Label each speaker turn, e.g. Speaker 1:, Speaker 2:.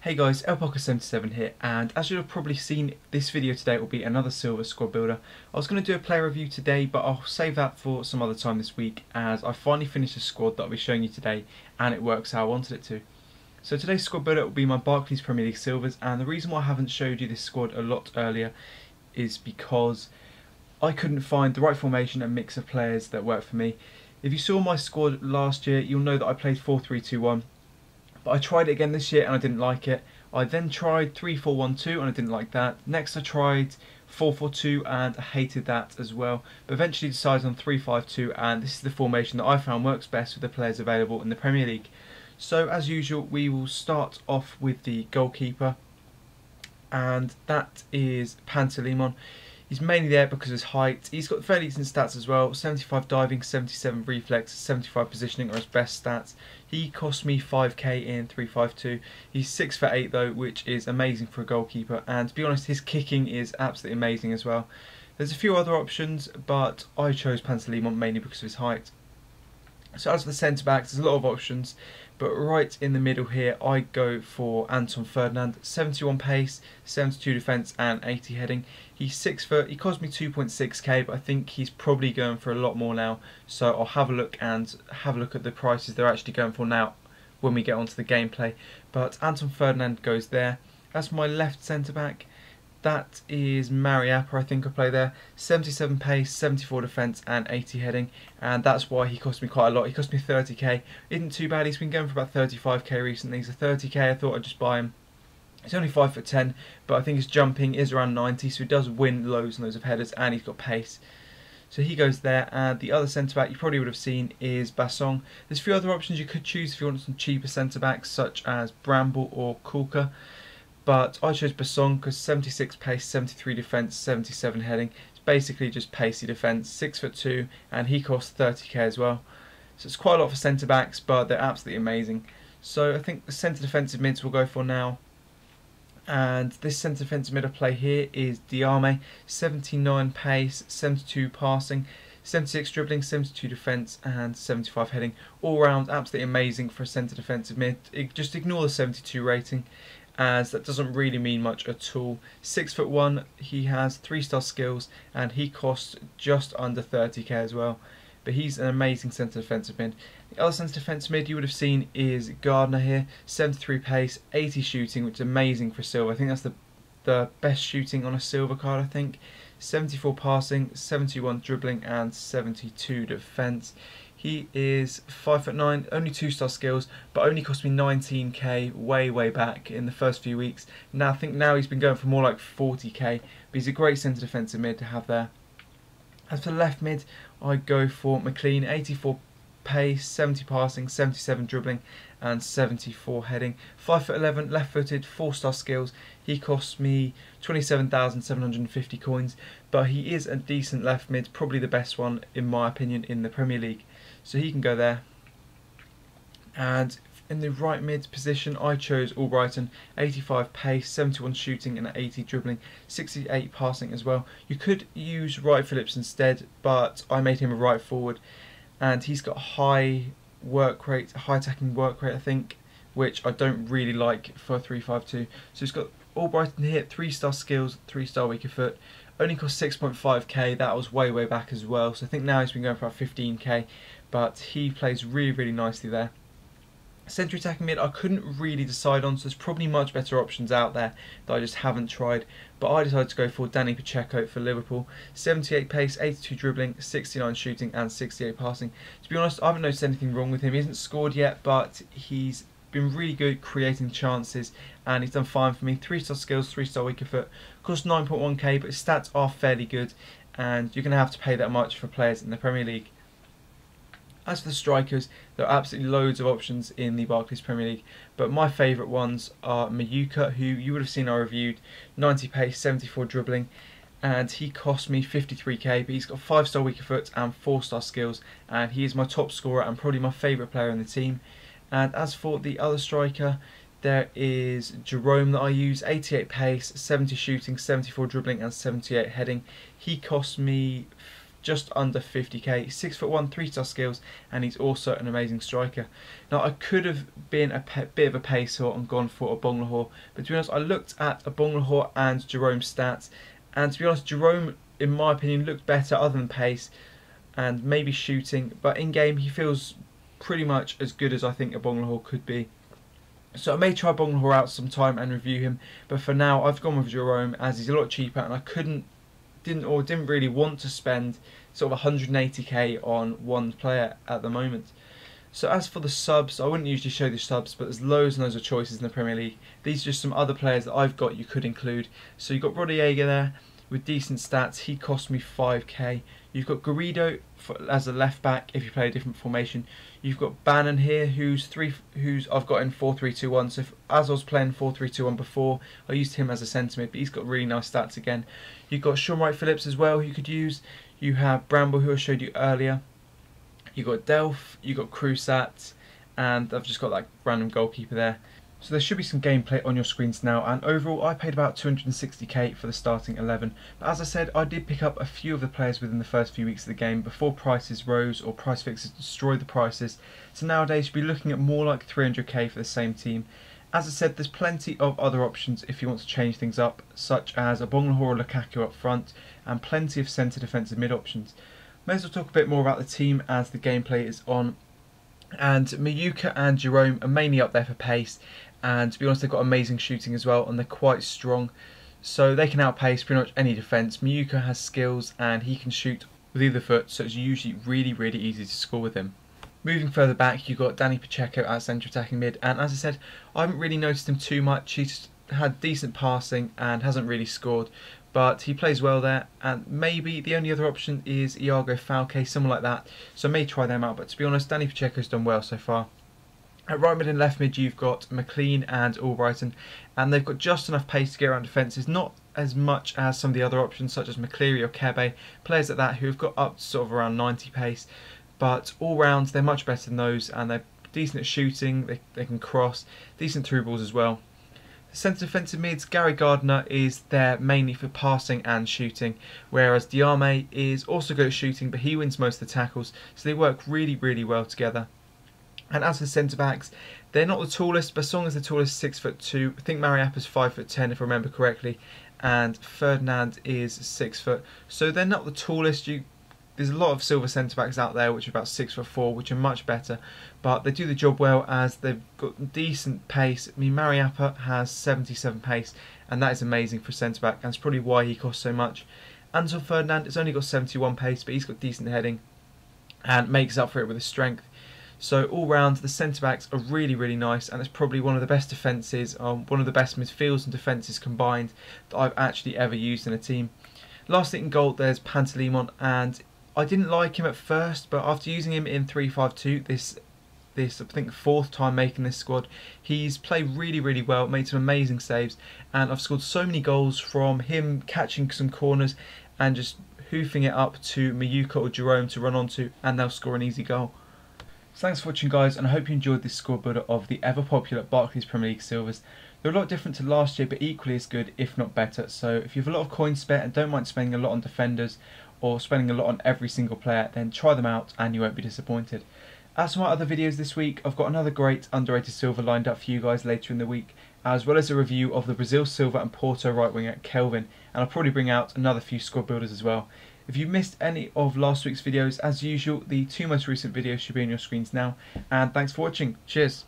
Speaker 1: Hey guys, LPocker77 here, and as you've probably seen, this video today will be another silver squad builder. I was going to do a player review today, but I'll save that for some other time this week, as I finally finished a squad that I'll be showing you today, and it works how I wanted it to. So today's squad builder will be my Barclays Premier League Silvers, and the reason why I haven't showed you this squad a lot earlier is because I couldn't find the right formation and mix of players that worked for me. If you saw my squad last year, you'll know that I played 4-3-2-1. But I tried it again this year and I didn't like it. I then tried 3-4-1-2 and I didn't like that. Next I tried 4-4-2 and I hated that as well. But eventually decided on 3-5-2, and this is the formation that I found works best with the players available in the Premier League. So as usual, we will start off with the goalkeeper, and that is Pantelimon. He's mainly there because of his height. He's got fairly decent stats as well. 75 diving, 77 reflex, 75 positioning are his best stats. He cost me 5k in 352. He's 6'8" though, which is amazing for a goalkeeper. And to be honest, his kicking is absolutely amazing as well. There's a few other options, but I chose Pantelimon mainly because of his height. So as for the centre backs, there's a lot of options, but right in the middle here I go for Anton Ferdinand. 71 pace, 72 defence and 80 heading. He's 6 foot, he cost me 2.6k, but I think he's probably going for a lot more now, so I'll have a look at the prices they're actually going for now when we get onto the gameplay. But Anton Ferdinand goes there. As for my left centre back, that is Mariappa, I think I play there. 77 pace, 74 defence and 80 heading, and that's why he cost me quite a lot. He cost me 30k. Isn't too bad, he's been going for about 35k recently, so 30k I thought I'd just buy him. He's only 5'10", but I think his jumping is around 90, so he does win loads and loads of headers, and he's got pace. So he goes there, and the other centre-back you probably would have seen is Basson. There's a few other options you could choose if you want some cheaper centre-backs, such as Bramble or Kulka. But I chose Basson because 76 pace, 73 defence, 77 heading. It's basically just pacey defence, 6'2", and he costs 30k as well. So it's quite a lot for centre-backs, but they're absolutely amazing. So I think the centre defensive mids we'll go for now. And this centre defensive mid I play here is Diame. 79 pace, 72 passing, 76 dribbling, 72 defence and 75 heading. All round absolutely amazing for a centre defensive mid. Just ignore the 72 rating, as that doesn't really mean much at all. 6'1", he has 3-star skills and he costs just under 30k as well. But he's an amazing centre defensive mid. The other centre defensive mid you would have seen is Gardner here. 73 pace, 80 shooting, which is amazing for silver. I think that's the best shooting on a silver card, I think. 74 passing, 71 dribbling and 72 defence. He is 5'9", only 2-star skills, but only cost me 19k way back in the first few weeks. Now I think now he's been going for more like 40k, but he's a great centre defensive mid to have there. As for the left mid, I go for McLean. 84 pace, 70 passing, 77 dribbling and 74 heading. 5'11", left-footed, 4-star skills. He costs me 27,750 coins, but he is a decent left mid, probably the best one in my opinion in the Premier League. So he can go there. And in the right mid position I chose Albrighton. 85 pace, 71 shooting and 80 dribbling, 68 passing as well. You could use Wright-Phillips instead, but I made him a right forward, and he's got high work rate, high attacking work rate I think, which I don't really like for 3-5-2. So he's got Albrighton here, 3-star skills, 3-star weaker foot. Only cost 6.5k, that was way back as well. So I think now he's been going for about 15k, but he plays really nicely there. Centre attacking mid I couldn't really decide on, so there's probably much better options out there that I just haven't tried, but I decided to go for Danny Pacheco for Liverpool. 78 pace, 82 dribbling, 69 shooting and 68 passing. To be honest, I haven't noticed anything wrong with him. He hasn't scored yet, but he's been really good creating chances and he's done fine for me. 3-star skills, 3-star weaker foot, cost 9.1k, but his stats are fairly good, and you're going to have to pay that much for players in the Premier League. As for the strikers, there are absolutely loads of options in the Barclays Premier League, but my favourite ones are Mayuka, who you would have seen I reviewed. 90 pace, 74 dribbling, and he cost me 53k, but he's got 5-star weaker foot and 4-star skills, and he is my top scorer and probably my favourite player in the team. And as for the other striker, there is Jerome that I use. 88 pace, 70 shooting, 74 dribbling and 78 heading. He cost me just under 50k, 6'1", 3-star skills, and he's also an amazing striker. Now I could have been a bit of a pace whore and gone for a Bonglahor, but to be honest I looked at a Bonglahor and Jerome's stats, and to be honest Jerome in my opinion looked better other than pace and maybe shooting, but in game he feels pretty much as good as I think a Bonglahor could be. So I may try Bonglahor out sometime and review him, but for now I've gone with Jerome as he's a lot cheaper, and I didn't really want to spend sort of 180k on one player at the moment. So as for the subs, I wouldn't usually show the subs, but there's loads and loads of choices in the Premier League. These are just some other players that I've got you could include. So you've got Rodallega there with decent stats, he cost me 5k. You've got Garrido as a left back if you play a different formation. You've got Bannon here who's I've got in 4-3-2-1. So as I was playing 4-3-2-1 before, I used him as a centre mid, but he's got really nice stats again. You've got Wright-Phillips as well who you could use. You have Bramble who I showed you earlier. You've got Delph, you've got Crusat, and I've just got that random goalkeeper there. So there should be some gameplay on your screens now, and overall I paid about 260k for the starting 11, but as I said I did pick up a few of the players within the first few weeks of the game before prices rose or price fixes destroyed the prices, so nowadays you'll be looking at more like 300k for the same team. As I said, there's plenty of other options if you want to change things up, such as a Bonglahor or Lukaku up front, and plenty of centre defensive mid options. May as well talk a bit more about the team as the gameplay is on. And Mayuka and Jerome are mainly up there for pace, and to be honest they've got amazing shooting as well, and they're quite strong, so they can outpace pretty much any defence. Mayuka has skills and he can shoot with either foot, so it's usually really easy to score with him. Moving further back, you've got Danny Pacheco at centre attacking mid, and as I said I haven't really noticed him too much. He's had decent passing and hasn't really scored, but he plays well there, and maybe the only other option is Iago Falque, someone like that, so I may try them out, but to be honest Danny Pacheco's done well so far. At right mid and left mid you've got McLean and Albrighton, and they've got just enough pace to get around defences, not as much as some of the other options such as McCleary or Kebe, players like that who have got up to sort of around 90 pace, but all round they're much better than those, and they're decent at shooting, they can cross, decent through balls as well. The centre defensive mids, Gary Gardner is there mainly for passing and shooting, whereas Diame is also good at shooting, but he wins most of the tackles, so they work really well together. And as for the centre backs, they're not the tallest, but Song is the tallest, 6'2". I think Mariappa's 5'10" if I remember correctly, and Ferdinand is 6 foot. So they're not the tallest. There's a lot of silver centre backs out there which are about 6'4", which are much better, but they do the job well as they've got decent pace. I mean, Mariappa has 77 pace, and that is amazing for a centre back, and it's probably why he costs so much. Anton Ferdinand has only got 71 pace, but he's got decent heading and makes up for it with his strength. So all round the centre backs are really nice, and it's probably one of the best defences, one of the best midfields and defences combined that I've actually ever used in a team. Lastly in goal there's Pantelimon, and I didn't like him at first, but after using him in 3-5-2, this I think 4th time making this squad, he's played really well, made some amazing saves, and I've scored so many goals from him catching some corners and just hoofing it up to Mayuka or Jerome to run onto, and they'll score an easy goal. So thanks for watching guys, and I hope you enjoyed this squad builder of the ever popular Barclays Premier League Silvers. They're a lot different to last year, but equally as good if not better, so if you have a lot of coins spare and don't mind spending a lot on defenders or spending a lot on every single player, then try them out and you won't be disappointed. As for my other videos this week, I've got another great underrated silver lined up for you guys later in the week, as well as a review of the Brazil silver and Porto right winger Kelvin, and I'll probably bring out another few squad builders as well. If you missed any of last week's videos, as usual, the 2 most recent videos should be on your screens now, and thanks for watching. Cheers!